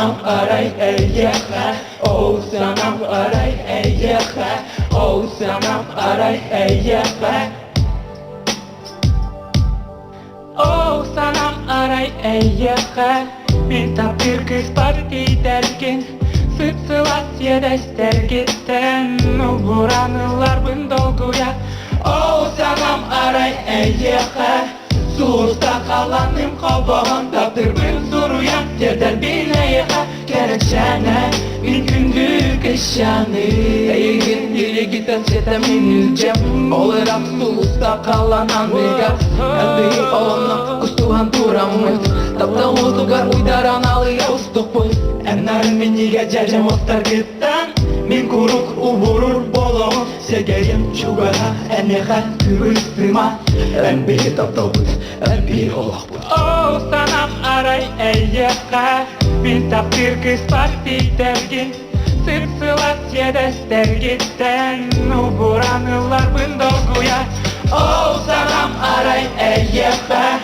sanam aray eyyeha. Oh sanam aray eyyeha. Oh sanam aray eyyeha. Oh sanam aray eyyeha. Minta pyrkis partiderkin. Sıtsıvat yedester gitten. Vuranılar bındolguya. Oh sanam aray eyyeha. Suusta kalanım kobağın taptırmın soruyan Terder bineyha gerekçene mümkündür kışanı Eğin dili giden setemin yüzcem Olarak suusta kalanan bilgaz Elbi olanla kustuhan duramız Tapta uzugar uydaran alıya ustukpuz Enlerin niga cecem ostar gitten Min kuruk uburur bolağın Segeyim çugaha eneha kıvırstıma En bir taptabız en bir olakbız Oh sanam aray eyyeha Minta pyrkis partidergin Sırsılat yedester gitten Uburanılar bındolguya Oh sanam aray eyyeha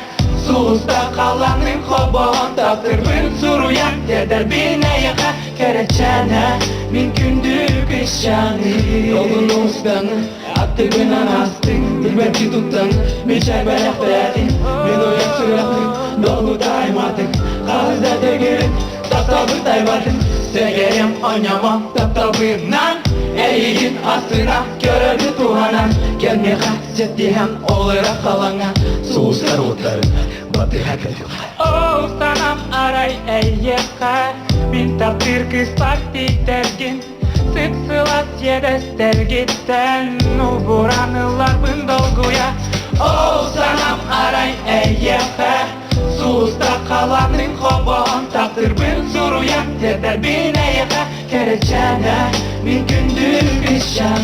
Suusta kalanın kobağın Taptırmın suruyan Teder bineyha gerekçene mümkündür kışanı Yolunu ustanı Attığından astın Bilmem ki tuttun Bir çay belak verdin Ben uyan süratın Dolu daymadın Kağızda degilin Taptabı daymadın Segerim oynamam Taptabından Eğin aslına Görevli tuhanan Gelmeye hassettiğim Olarak kalana Soğuzlar otlarına Batı herkes yok Oh sanam aray eyyeha Minta pyrkis partidergin Sıtsılat yedester gitten Uburanılar bındolguya Oh sanam aray eyyeha Suusta kalanın kobağın Taptırmın soruyan Teder bineyha gerekçene mümkündür kışanı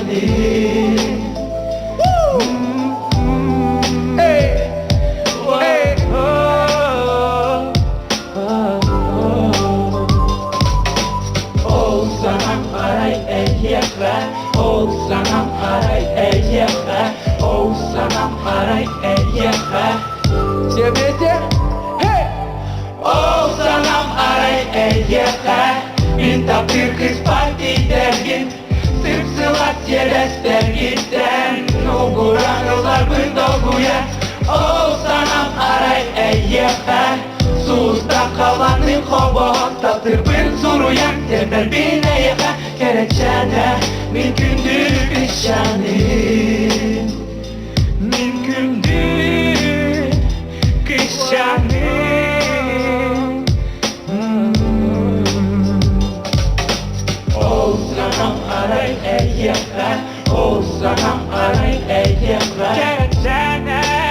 Oh sanam aray eyyeha. Oh sanam aray eyyeha. Oh sanam aray eyyeha. Cebete hey. Oh sanam aray eyyeha. Minta pyrkis partidergin Sırsılat yedester gitten Uburanılar bındolguya Oh sanam aray eyyeha Suusta kalanın kobağın Taptırmın soruyan Teder bineyha gerekçene mümkündür kışanı Mümkündür kışanı Oh sanam aray eyyeha. Oh sanam aray eyyeha gerekçene